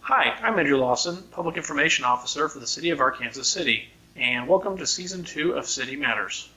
Hi, I'm Andrew Lawson, Public Information Officer for the City of Arkansas City, and welcome to Season 2 of City Matters.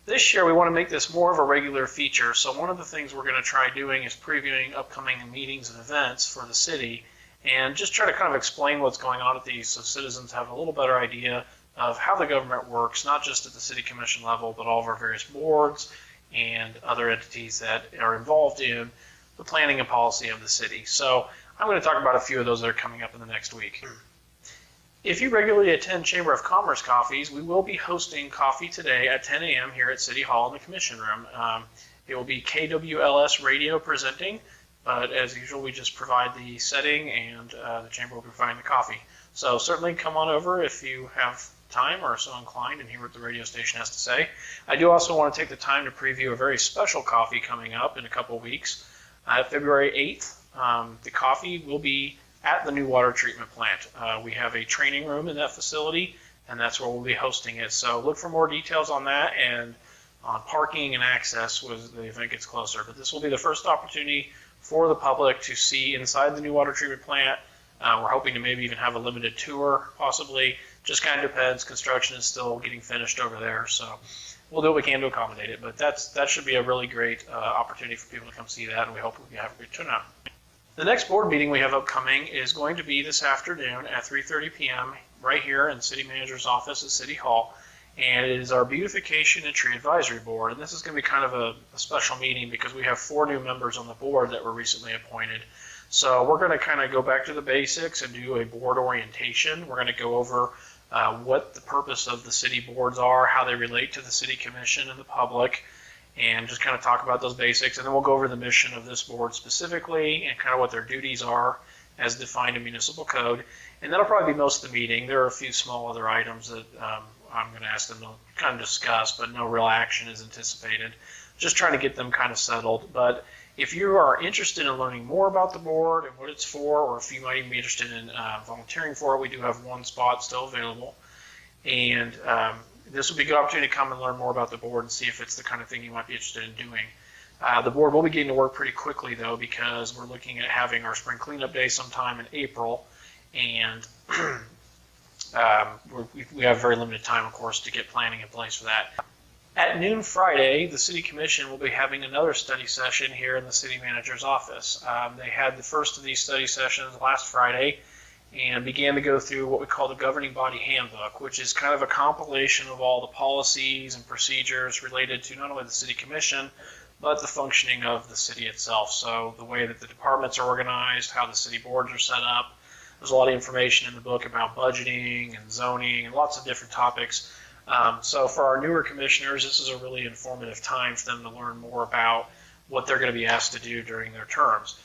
This year we want to make this more of a regular feature, so one of the things we're going to try doing is previewing upcoming meetings and events for the city and just try to kind of explain what's going on at these so citizens have a little better idea of how the government works, not just at the city commission level, but all of our various boards and other entities that are involved in the planning and policy of the city. So I'm going to talk about a few of those that are coming up in the next week. If you regularly attend Chamber of Commerce coffees, we will be hosting coffee today at 10 a.m. here at City Hall in the Commission Room. It will be KWLS Radio presenting, but as usual, we just provide the setting and the Chamber will be providing the coffee. So certainly come on over if you have time or are so inclined and hear what the radio station has to say. I do also want to take the time to preview a very special coffee coming up in a couple of weeks. February 8th, the coffee will be at the new water treatment plant. We have a training room in that facility, and that's where we'll be hosting it. So look for more details on that and on parking and access as the event gets closer. But this will be the first opportunity for the public to see inside the new water treatment plant. We're hoping to maybe even have a limited tour, possibly. Just kind of depends. Construction is still getting finished over there, so we'll do what we can to accommodate it. But that should be a really great opportunity for people to come see that, and we hope we have a good turnout. The next board meeting we have upcoming is going to be this afternoon at 3:30 p.m. right here in the City Manager's office at City Hall, and it is our Beautification and Tree Advisory Board. And this is going to be kind of a special meeting because we have 4 new members on the board that were recently appointed. So we're going to kind of go back to the basics and do a board orientation. We're going to go over what the purpose of the city boards are, how they relate to the city commission and the public, and just kind of talk about those basics. And then we'll go over the mission of this board specifically and kind of what their duties are as defined in municipal code. And that'll probably be most of the meeting. There are a few small other items that I'm going to ask them to kind of discuss, but no real action is anticipated. Just trying to get them kind of settled. But if you are interested in learning more about the board and what it's for, or if you might even be interested in volunteering for it, we do have 1 spot still available. And this will be a good opportunity to come and learn more about the board and see if it's the kind of thing you might be interested in doing. The board will be getting to work pretty quickly, though, because we're looking at having our spring cleanup day sometime in April. And we have very limited time, of course, to get planning in place for that. At noon Friday, the City Commission will be having another study session here in the City Manager's office. They had the first of these study sessions last Friday and began to go through what we call the Governing Body Handbook, which is kind of a compilation of all the policies and procedures related to not only the City Commission, but the functioning of the city itself. So the way that the departments are organized, how the city boards are set up. There's a lot of information in the book about budgeting and zoning and lots of different topics. So for our newer commissioners, this is a really informative time for them to learn more about what they're going to be asked to do during their terms.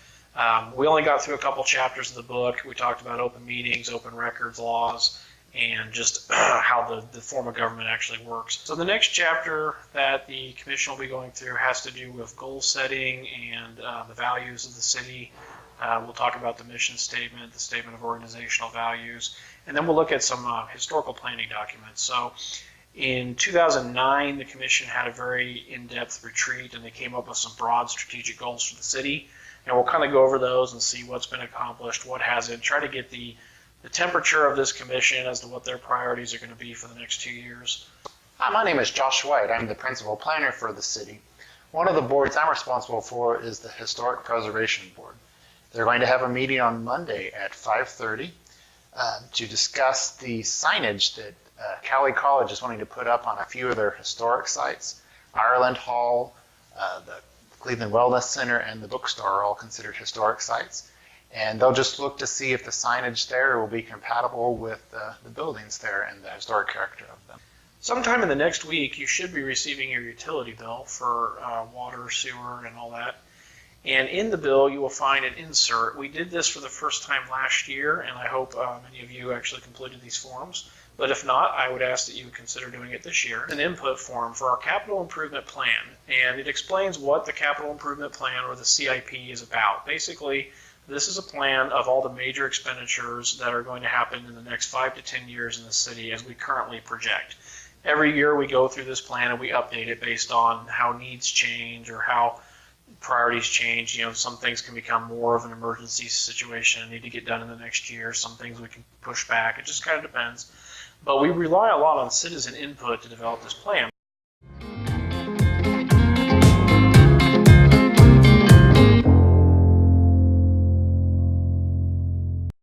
We only got through a couple chapters of the book. We talked about open meetings, open records laws, and just how the form of government actually works. So the next chapter that the commission will be going through has to do with goal setting and the values of the city. We'll talk about the mission statement, the statement of organizational values, and then we'll look at some historical planning documents. So in 2009, the commission had a very in-depth retreat, and they came up with some broad strategic goals for the city. And we'll kind of go over those and see what's been accomplished, what hasn't, try to get the temperature of this commission as to what their priorities are going to be for the next 2 years. Hi, my name is Josh White. I'm the principal planner for the city. One of the boards I'm responsible for is the Historic Preservation Board. They're going to have a meeting on Monday at 5:30 to discuss the signage that Cowley College is wanting to put up on a few of their historic sites. Ireland Hall, the Cleveland Wellness Center, and the bookstore are all considered historic sites. And they'll just look to see if the signage there will be compatible with the buildings there and the historic character of them. Sometime in the next week, you should be receiving your utility bill for water, sewer, and all that. And in the bill, you will find an insert. We did this for the first time last year, and I hope many of you actually completed these forms. But if not, I would ask that you would consider doing it this year. An input form for our capital improvement plan, and it explains what the capital improvement plan or the CIP is about. Basically, This is a plan of all the major expenditures that are going to happen in the next 5 to 10 years in the city as we currently project. Every year we go through this plan and we update it based on how needs change or how priorities change. You know, some things can become more of an emergency situation and need to get done in the next year. Some things we can push back. It just kind of depends. But we rely a lot on citizen input to develop this plan.